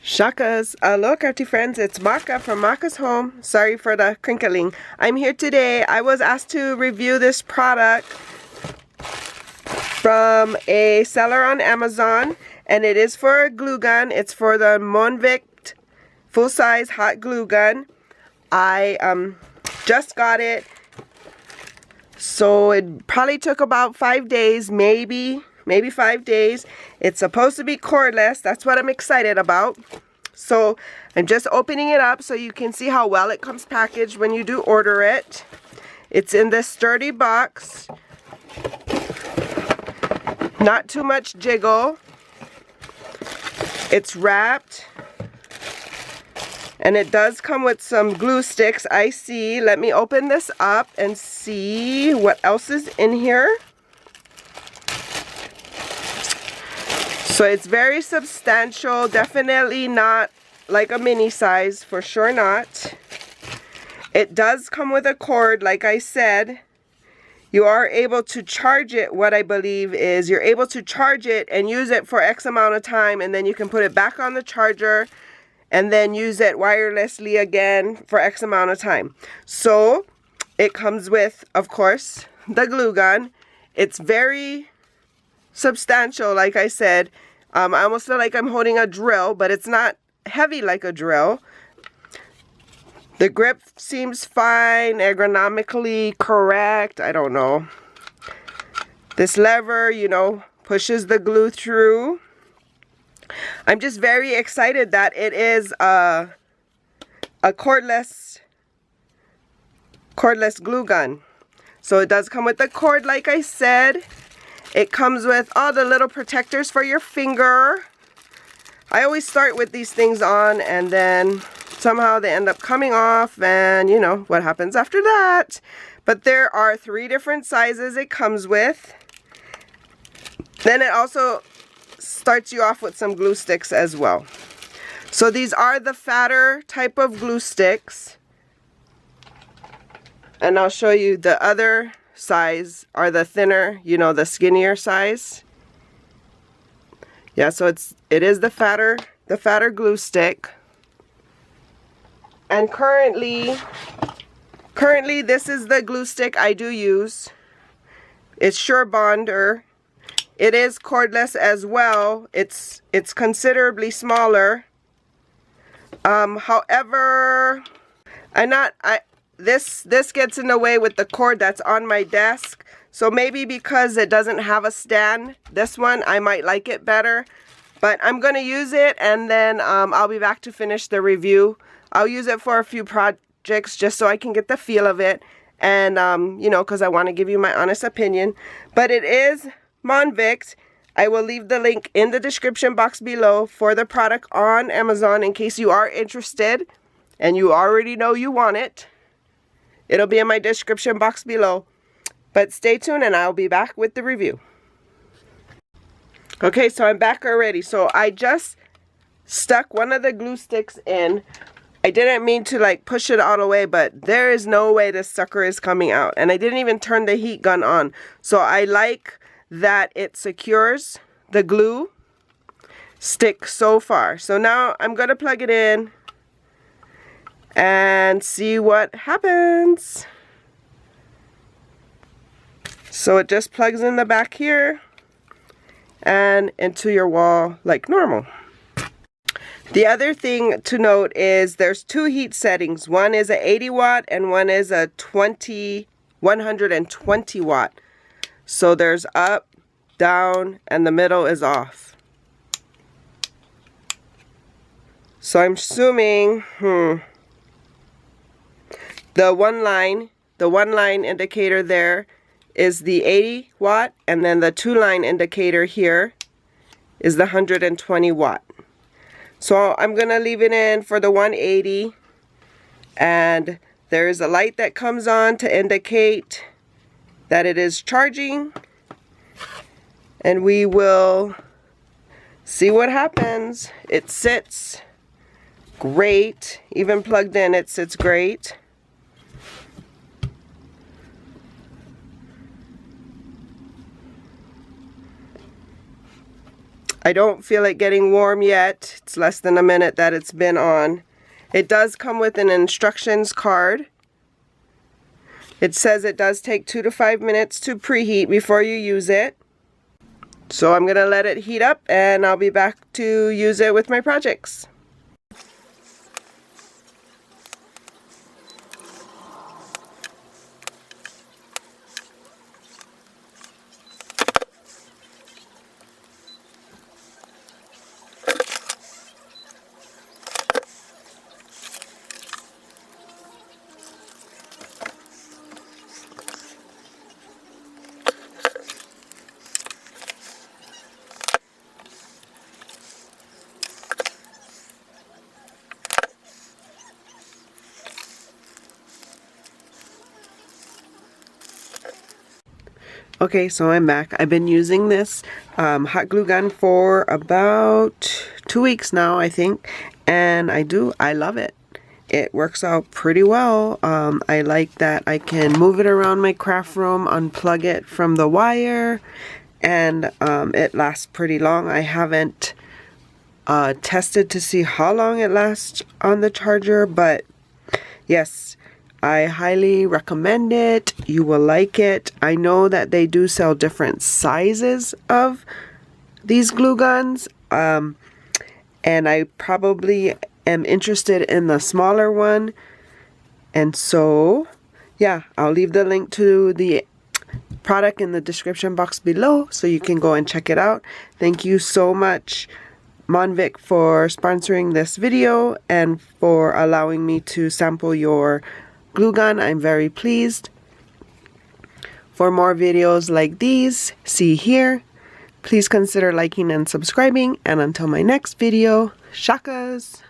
Shakas, aloha crafty friends, it's Maka from Makaz Home. Sorry for the crinkling. I'm here today. I was asked to review this product from a seller on Amazon, and it is for a glue gun. It's for the Monvict full-size hot glue gun. I just got it, so it probably took about 5 days, maybe 5 days. It's supposed to be cordless. That's what I'm excited about. So I'm just opening it up so you can see how well it comes packaged when you do order it. It's in this sturdy box. Not too much jiggle. It's wrapped. And it does come with some glue sticks, I see. Let me open this up and see what else is in here. So it's very substantial, definitely not like a mini size, for sure not. It does come with a cord, like I said. You are able to charge it, what I believe is you're able to charge it and use it for X amount of time, and then you can put it back on the charger and then use it wirelessly again for X amount of time. So it comes with, of course, the glue gun. It's very substantial, like I said. I almost feel like I'm holding a drill, but it's not heavy like a drill. The grip seems fine, ergonomically correct. I don't know. This lever, you know, pushes the glue through. I'm just very excited that it is a cordless glue gun. So it does come with the cord, like I said. It comes with all the little protectors for your finger. I always start with these things on, and then somehow they end up coming off, and you know what happens after that. But there are 3 different sizes it comes with. Then it also starts you off with some glue sticks as well. So these are the fatter type of glue sticks. And I'll show you the other size are the thinner, you know, the skinnier size. Yeah, so it is the fatter glue stick. And currently this is the glue stick I do use. It's Sure Bonder. It is cordless as well. It's considerably smaller. However, this gets in the way with the cord that's on my desk. So maybe because it doesn't have a stand, this one, I might like it better. But I'm going to use it, and then I'll be back to finish the review. I'll use it for a few projects just so I can get the feel of it. And, you know, because I want to give you my honest opinion. But it is Monvict. I will leave the link in the description box below for the product on Amazon in case you are interested and you already know you want it. It'll be in my description box below. But stay tuned and I'll be back with the review. Okay, so I'm back already. So I just stuck one of the glue sticks in. I didn't mean to like push it all the way, but there is no way this sucker is coming out. And I didn't even turn the heat gun on. So I like that it secures the glue stick so far. So now I'm going to plug it in and see what happens. So it just plugs in the back here and into your wall like normal. The other thing to note is there's 2 heat settings. One is a 80 watt and one is a 120 watt. So there's up, down, and the middle is off. So I'm assuming, the one line indicator there is the 80 watt, and then the 2-line indicator here is the 120 watt. So I'm going to leave it in for the 180, and there is a light that comes on to indicate that it is charging, and we will see what happens. It sits great, even plugged in it sits great. I don't feel it getting warm yet. It's less than a minute that it's been on. It does come with an instructions card. It says it does take 2 to 5 minutes to preheat before you use it. So I'm going to let it heat up and I'll be back to use it with my projects. Okay, so I'm back. I've been using this hot glue gun for about 2 weeks now, I think, and I love it. It works out pretty well. I like that I can move it around my craft room, unplug it from the wire, and it lasts pretty long. I haven't tested to see how long it lasts on the charger, but yes, I highly recommend it. You will like it. I know that they do sell different sizes of these glue guns, and I probably am interested in the smaller one. And so, yeah, I'll leave the link to the product in the description box below so you can go and check it out. Thank you so much, Monvict, for sponsoring this video and for allowing me to sample your glue gun. I'm very pleased. For more videos like these, see here. Please consider liking and subscribing, and until my next video, shakas!